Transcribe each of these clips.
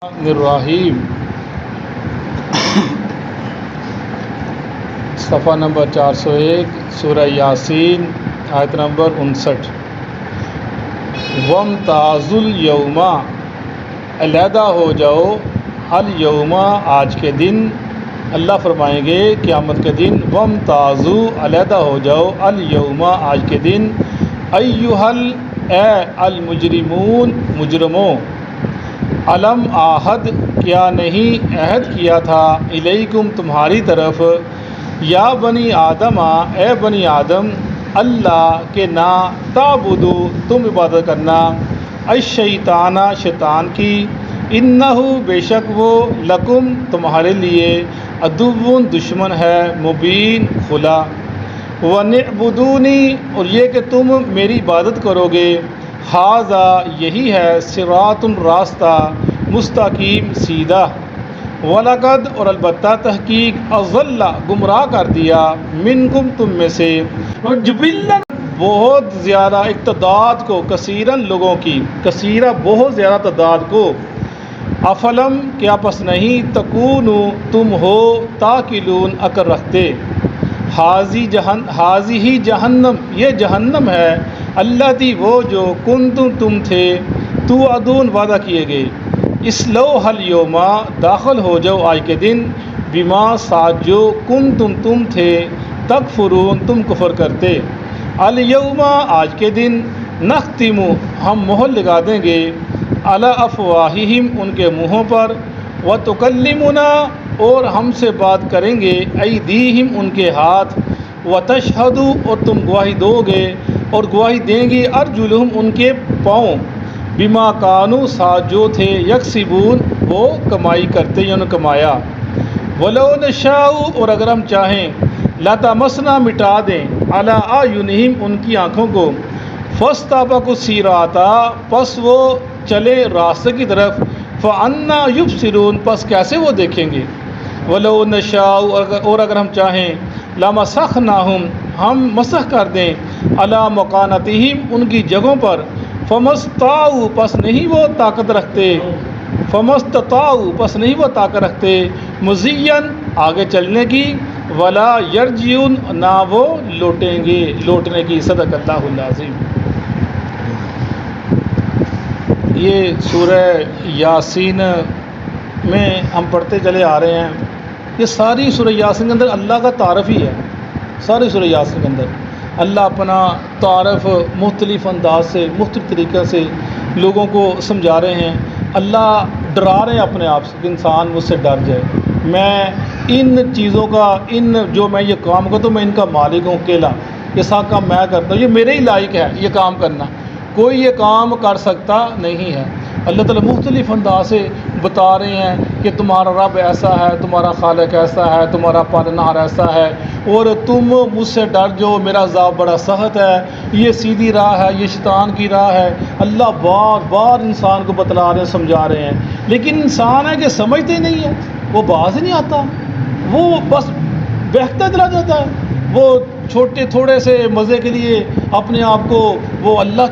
الرحیم صفحہ نمبر 401 سورہ یاسین آیت نمبر 59 وَامْتَازُوا الْيَوْمَ علیحدہ ہو جاؤ الیوم آج کے دن اللہ فرمائیں گے قیامت کے دن وَامْتَازُوا علیحدہ ہو جاؤ الیوم آج کے دن ایُّہل اے المجرمون مجرموں علم آہد کیا نہیں عہد کیا تھا الیکم تمہاری طرف یا بنی آدم اے بنی آدم اللہ کے نا تعبدو تم عبادت کرنا الشیطان شیطان کی انہو بے شک وہ لکم تمہارے لیے عدو دشمن ہے مبین کھلا وَنِعْبُدُونِی اور یہ کہ تم میری عبادت کرو گے ھذا یہی ہے صراط راستہ مستقیم سیدھا وَلَقَدْ اور البتہ تحقیق اضل گمراہ کر دیا منکم تم میں سے بہت زیادہ ایک تعداد کو کثیرن لوگوں کی کثیرہ بہت زیادہ تعداد کو افلم کیا پس نہیں تکونو تم ہو تاکلون عقل رکھتے حاضی جہنم یہ جہنم ہے اللہ تھی وہ جو کنتم تم تھے تو ادون وعدہ کیے گئے اسلوہ الیوم داخل ہو جاؤ آج کے دن بما ساتھ جو کنتم تم تھے تکفرون تم کفر کرتے الیوم آج کے دن نختم ہم مہر لگا دیں گے علی افواہہم ان کے منہوں پر وتکلمنا اور ہم سے بات کریں گے ایدیہم ان کے ہاتھ وتشہد اور تم گواہی دو گے اور گواہی دیں گے ارجلہم ان کے پاؤں بما کانوا ساتھ جو تھے یکسبون وہ کمائی کرتے یا انہوں کمایا ولو نشاء اور اگر ہم چاہیں لطمسنا مٹا دیں علی اعینہم ان کی آنکھوں کو فاستبقوا الصراط پس وہ چلے راستے کی طرف فانا یبصرون پس کیسے وہ دیکھیں گے ولو نشاء اور اگر ہم چاہیں لمسخناہم ہم مسخ کر دیں علی مکانتہم ان کی جگہوں پر فمستطاعوا پس نہیں وہ طاقت رکھتے مزین آگے چلنے کی ولا یرجعون نہ وہ لوٹنے کی صدق اللہ العظیم۔ یہ سورہ یاسین میں ہم پڑھتے چلے آ رہے ہیں، یہ ساری سورہ یاسین کے اندر اللہ کا تعارف ہی ہے۔ ساری سورہ یاسین کے اندر اللہ اپنا تعارف مختلف انداز سے مختلف طریقے سے لوگوں کو سمجھا رہے ہیں۔ اللہ ڈرا رہے ہیں اپنے آپ سے کہ انسان مجھ سے ڈر جائے، میں ان چیزوں کا جو میں یہ کام کرتا ہوں میں ان کا مالک ہوں اکیلا، یہ سارا کام میں کرتا ہوں، یہ میرے ہی لائق ہے یہ کام کرنا، کوئی یہ کام کر سکتا نہیں ہے۔ اللہ تعالیٰ مختلف انداز سے بتا رہے ہیں کہ تمہارا رب ایسا ہے، تمہارا خالق ایسا ہے، تمہارا پالنہار ایسا ہے، اور تم مجھ سے ڈر جو میرا عذاب بڑا سخت ہے، یہ سیدھی راہ ہے، یہ شیطان کی راہ ہے۔ اللہ بار بار انسان کو بتلا رہے ہیں، سمجھا رہے ہیں، لیکن انسان ہے کہ سمجھتے ہی نہیں ہے، وہ باز ہی نہیں آتا، وہ بس بہتا چلا جاتا ہے، وہ چھوٹے تھوڑے سے مزے کے لیے اپنے آپ کو وہ اللہ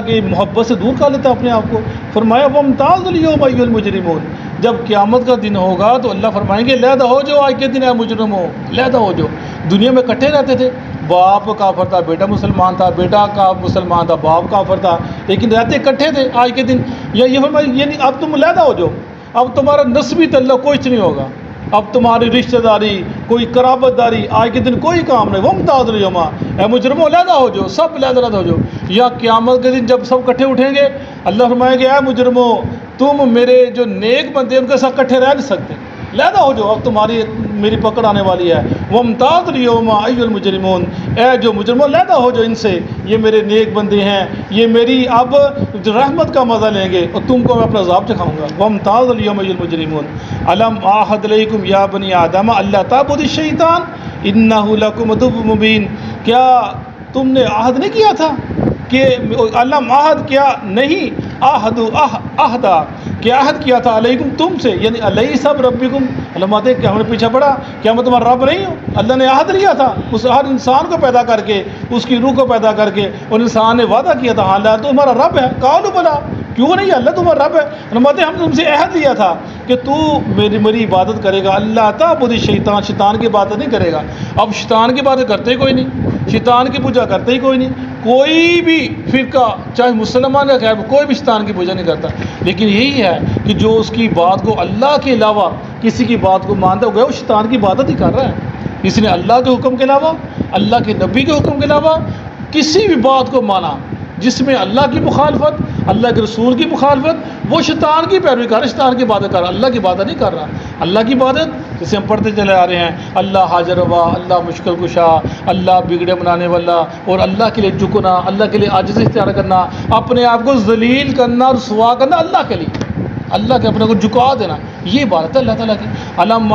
کی محبت سے دور کر لیتا ہے اپنے آپ کو۔ فرمایا وَامْتَازُوا الْيَوْمَ أَيُّهَا الْمُجْرِمُونَ جب قیامت کا دن ہوگا تو اللہ فرمائیں گے علیحدہ ہو جو آج کے دن ہے مجرموں، علیحدہ ہو جو۔ دنیا میں اکٹھے رہتے تھے، باپ کافر تھا بیٹا مسلمان تھا، بیٹا کا مسلمان تھا باپ کافر تھا، لیکن رہتے اکٹھے تھے۔ آج کے دن یہ فرمایا یعنی اب تم علیحدہ ہو جو، اب تمہارا نسبی تعلق کچھ نہیں ہوگا، اب تمہاری رشتہ داری کوئی قرابت داری آج کے دن کوئی کام نہیں۔ وَامْتَازُوا الْيَوْمَ اے مجرموں علیحدہ ہو جو، سب علیحدہ ہو جو۔ یا قیامت کے دن جب سب اکٹھے اٹھیں گے اللہ فرمائے گے اے مجرموں تم میرے جو نیک بندے ہیں ان کے ساتھ اکٹھے رہ نہیں سکتے، علیحدہ ہو جو، اب تمہاری میری پکڑ آنے والی ہے۔ وَامْتَازُوا الْيَوْمَ أَيُّهَا الْمُجْرِمُونَ اے جو مجرموں علیحدہ ہو جو ان سے، یہ میرے نیک بندے ہیں، یہ میری اب رحمت کا مزہ لیں گے اور تم کو میں اپنا عذاب چکھاؤں گا۔ وَامْتَازُوا الْيَوْمَ أَيُّهَا الْمُجْرِمُونَ أَلَمْ أَعْهَدْ إِلَيْكُمْ يَا بَنِي آدَمَ أَلَّا تَعْبُدُوا الشَّيْطَانَ إِنَّهُ لَكُمْ عَدُوٌّ مُّبِينٌ کیا تم نے عہد نہیں کیا تھا کہ علم عہد کیا نہیں عہدہ کیا عہد کیا تھا علیکم تم سے، یعنی علیہ سب ربکم، علماء کہ ہم نے پیچھے پڑا کیا میں تمہارا رب نہیں ہوں؟ اللہ نے عہد لیا تھا اس ہر انسان کو پیدا کر کے، اس کی روح کو پیدا کر کے، اور انسان نے وعدہ کیا تھا ہاں اللہ تمہارا رب ہے، قالوا بلا کیوں نہیں؟ اللہ تمہارا رب ہے۔ فرماتے ہم نے تم سے عہد لیا تھا کہ تو میری عبادت کرے گا، اللہ تعبد الشیطان، شیطان کی عبادت نہیں کرے گا۔ اب شیطان کی عبادت کرتے ہی کوئی نہیں، شیطان کی پوجا کرتے ہی کوئی نہیں، کوئی بھی فرقہ چاہے مسلمان یا غیر کوئی بھی شیطان کی پوجا نہیں کرتا۔ لیکن یہی ہے کہ جو اس کی بات کو اللہ کے علاوہ کسی کی بات کو مانتا ہو گیا، وہ شیطان کی عبادت ہی کر رہا ہے۔ اس نے اللہ کے حکم کے علاوہ، اللہ کے نبی کے حکم کے علاوہ کسی بھی بات کو مانا جس میں اللہ کی مخالفت، اللہ کے رسول کی مخالفت، وہ شیطان کی پیروی کر رہا ہے، شیطان کی عبادت کر رہا ہے، اللہ کی عبادت نہیں کر رہا۔ اللہ کی عبادت جسے ہم پڑھتے چلے آ رہے ہیں، اللہ حاضر روا، اللہ مشکل کشا، اللہ بگڑے بنانے والا، اور اللہ کے لیے جھکنا، اللہ کے لیے عاجزی اختیار کرنا، اپنے آپ کو ذلیل کرنا، رسوا کرنا اللہ کے لیے، اللہ کے اپنے کو جھکا دینا، یہ عبادت ہے اللہ تعالیٰ کی۔ علم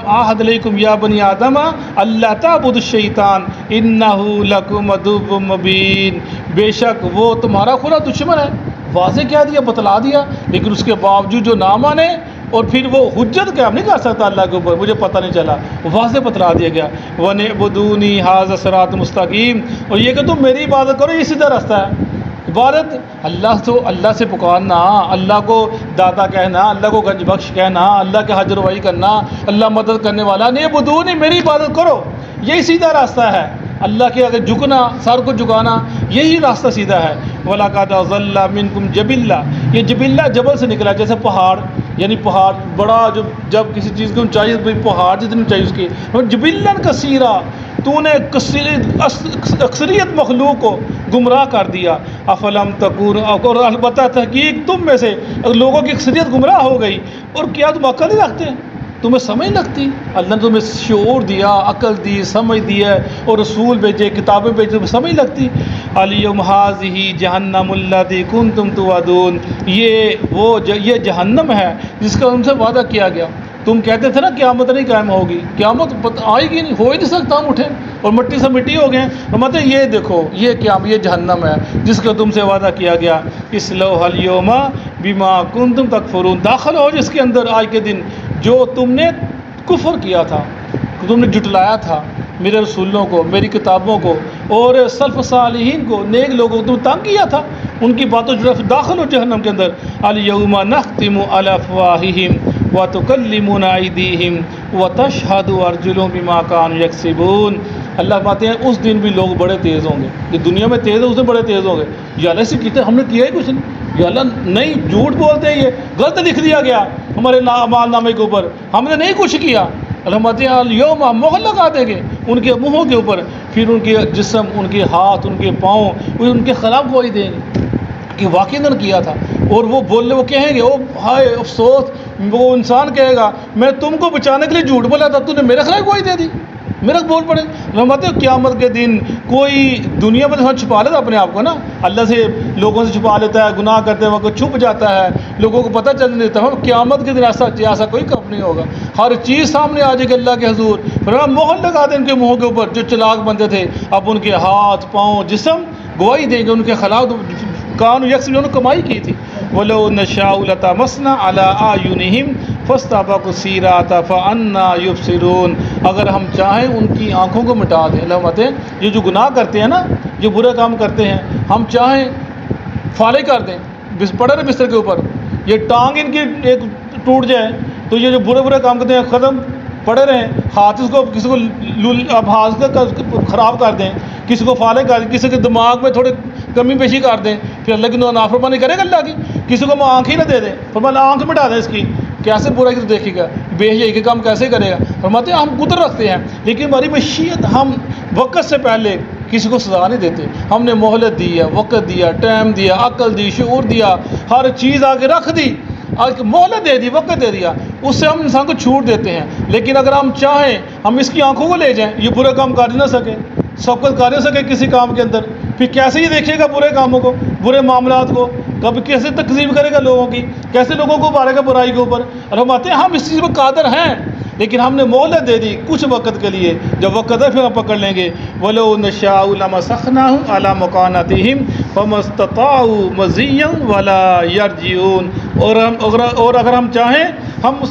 عہد علیکم یا بنی آدم اللہ تعبدوا الشیطان انہ لکم عدو مبین، بے شک وہ تمہارا کھلا دشمن ہے۔ واضح کیا دیا، بتلا دیا، لیکن اس کے باوجود جو نہ مانے اور پھر وہ حجت قائم نہیں کر سکتا اللہ کے اوپر، مجھے پتہ نہیں چلا، واضح بتلا دیا گیا۔ وَنِعْبُدُونِي هَذَا صِرَاطٌ مُسْتَقِيم، اور یہ کہ تم میری عبادت کرو، یہ سیدھا راستہ ہے۔ عبادت اللہ سے پکارنا، اللہ کو داتا کہنا، اللہ کو گنج بخش کہنا، اللہ کے حاضر روائی کرنا، اللہ مدد کرنے والا، نہیں بدونی میری عبادت کرو، یہی سیدھا راستہ ہے۔ اللہ کے آگے جھکنا، سر کو جھکانا، یہی راستہ سیدھا ہے۔ وَلَقَدْ أَضَلَّ مِنْكُمْ جَبِلًّا، یہ جبلہ جبل سے نکلا، جیسے پہاڑ، یعنی پہاڑ بڑا، جب کسی چیز کی اونچائی، پہاڑ جتنی اونچائی اس کی، جبلًا کثیرا، تو نے اکثریت مخلوق کو گمراہ کر دیا۔ افلم تکون، اور البتہ تحقیق تم میں سے لوگوں کی اکثریت گمراہ ہو گئی، اور کیا تم عقل نہیں رکھتے؟ تمہیں سمجھ لگتی؟ اللہ نے تمہیں شعور دیا، عقل دی، سمجھ دی ہے، اور رسول بھیجے، کتابیں بھیجے، تمہیں سمجھ لگتی؟ الیوم ھذہ جہنم التی کنتم توعدون، یہ جہنم ہے جس کا تم سے وعدہ کیا گیا۔ تم کہتے تھے نا قیامت نہیں قائم ہوگی، قیامت آئے گی نہیں، ہو ہی نہیں سکتا، ہم اٹھیں اور مٹی سے مٹی ہو گئے ہیں۔ فرماتے ہیں یہ دیکھو، یہ جہنم ہے جس کا تم سے وعدہ کیا گیا۔ اصلوھا الیوم بما کنتم تکفرون، داخل ہو جس کے اندر آج کے دن جو تم نے کفر کیا تھا، تم نے جھٹلایا تھا میرے رسولوں کو، میری کتابوں کو، اور سلف صالحین کو، نیک لوگوں کو تم تنگ کیا تھا، ان کی باتوں جو داخل ہو جہنم کے اندر۔ الیوم نختم علی افواہہم وتکلمنا ایدیہم وتشہد ارجلہم بما کانوا یکسبون۔ اللہ فرماتے ہیں اس دن بھی لوگ بڑے تیز ہوں گے، یہ دنیا میں تیز ہے، اس دن بڑے تیز ہوں گے۔ یا اللہ سے کہتے ہم نے کیا ہی کچھ نہیں، یا اللہ نہیں، جھوٹ بولتے ہیں، یہ غلط لکھ دیا گیا ہمارے اعمال نامے کے اوپر، ہم نے نہیں کچھ کیا۔ الحمد الیوم مہر لگا دیں گے ان کے منہوں کے اوپر، پھر ان کے جسم، ان کے ہاتھ، ان کے پاؤں، وہ ان کے خلاف گواہی دیں گے کہ واقعی انہوں نے کیا تھا، اور وہ کہیں گے، او ہائے افسوس، وہ انسان کہے گا میں تم کو بچانے کے لیے جھوٹ بولا تھا، تو نے میرے خلاف گواہی دے دی، میرا بول پڑے۔ فرماتے ہیں قیامت کے دن کوئی دنیا میں چھپا لیتا اپنے آپ کو نا، اللہ سے لوگوں سے چھپا لیتا ہے، گناہ کرتے وقت چھپ جاتا ہے، لوگوں کو پتہ چل نہیں دیتا ہے۔ قیامت کے دن ایسا کوئی کم نہیں ہوگا، ہر چیز سامنے آ جائے گی اللہ کے حضور۔ فرمایا مہر لگا دیں ان کے منہوں کے اوپر، جو چلاک بندے تھے، اب ان کے ہاتھ، پاؤں، جسم گواہی دیں گے ان کے خلاف، کانوا یکسبون، انہوں نے کمائی کی تھی۔ وَلَوْ نَشَاءُ لَطَمَسْنَا عَلَىٰ أَعْیُنِهِمْ فَاسْتَبَقُوا الصِّرَاطَ فَأَنَّىٰ يُبْصِرُونَ، اگر ہم چاہیں ان کی آنکھوں کو مٹا دیں۔ اللہ فرماتے ہیں یہ جو گناہ کرتے ہیں نا، جو برے کام کرتے ہیں، ہم چاہیں فالے کر دیں، پڑے رہے بستر کے اوپر، یہ ٹانگ ان کی ایک ٹوٹ جائے، تو یہ جو برے کام کرتے ہیں ختم، پڑے رہیں، ہاتھ اس کو کسی کو اب ہاتھ کا خراب کر دیں، کسی کو فالے کر دیں، کسی کے دماغ میں تھوڑے کمی پیشی کر دیں، پھر اللہ کی نافرمانی کرے گا اللہ کی، کسی کو آنکھ ہی نہ دے دیں، فرمایا آنکھ مٹا دیں اس کی، کیسے برائی کی تو دیکھے گا، بے حیائی کے کام کیسے کرے گا۔ فرماتے ہیں ہم قدرت رکھتے ہیں، لیکن ہماری مشیت، ہم وقت سے پہلے کسی کو سزا نہیں دیتے، ہم نے مہلت دی ہے، وقت دیا، ٹائم دیا، عقل دی، شعور دیا، ہر چیز آگے رکھ دی، آج مہلت دے دی، وقت دے دیا، اس سے ہم انسان کو چھوٹ دیتے ہیں۔ لیکن اگر ہم چاہیں ہم اس کی آنکھوں کو لے جائیں، یہ برے کام کر نہ سکے، سبقت کر نہ سکے کسی کام کے اندر، پھر کیسے ہی دیکھے گا برے کاموں کو، برے معاملات کو، کبھی کیسے تکذیب کرے گا لوگوں کی، کیسے لوگوں کو ابھارے گا برائی کے اوپر۔ اور ہم آتے ہیں ہم اس چیز پر قادر ہیں، لیکن ہم نے مہلت دے دی کچھ وقت کے لیے، جب وقت ہے پھر ہم پکڑ لیں گے۔ وَلَوْ نَشَاءُ لَمَسَخْنَاهُمْ عَلَىٰ مَكَانَتِهِمْ فَمَا اسْتَطَاعُوا مَضِيًّا وَلَا يَرْجِعُونَ، اور اگر ہم چاہیں ہم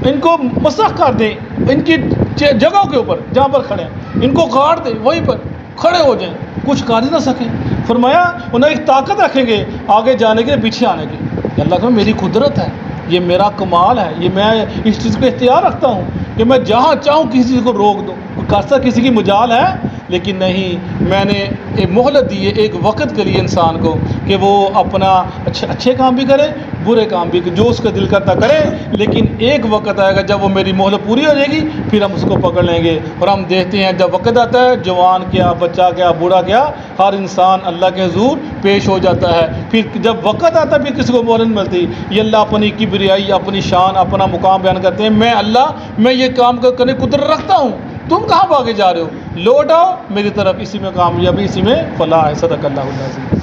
ان کو مسخ کر دیں ان کی جگہوں کے اوپر جہاں پر کھڑے ہیں، ان کو کاٹ دیں وہیں پر، کھڑے ہو جائیں، کچھ کر ہی نہ سکیں۔ فرمایا انہیں ایک طاقت رکھیں گے آگے جانے کے پیچھے آنے کی۔ اللہ کہ میری قدرت ہے، یہ میرا کمال ہے، یہ میں اس چیز پہ اختیار رکھتا ہوں کہ میں جہاں چاہوں کسی چیز کو روک دوں۔ کاسا کسی کی مجال ہے، لیکن نہیں، میں نے ایک مہلت دی ہے ایک وقت کے لیے انسان کو کہ وہ اپنا اچھے کام بھی کرے، برے کام بھی، جو اس کا دل کرتا کرے، لیکن ایک وقت آئے گا جب وہ میری مہلت پوری ہو جائے گی، پھر ہم اس کو پکڑ لیں گے۔ اور ہم دیکھتے ہیں جب وقت آتا ہے، جوان کیا، بچہ کیا، بوڑھا کیا، ہر انسان اللہ کے حضور پیش ہو جاتا ہے۔ پھر جب وقت آتا ہے پھر کسی کو مہلت ملتی، یہ اللہ اپنی کبریائی، اپنی شان، اپنا مقام بیان کرتے ہیں، میں اللہ، میں یہ کام کرنے کی قدرت رکھتا ہوں، تم کہاں بھاگے جا رہے ہو؟ لوٹ آؤ میری طرف، اسی میں کامیابی، اسی میں فلاح ہے۔ صدق اللہ العظیم۔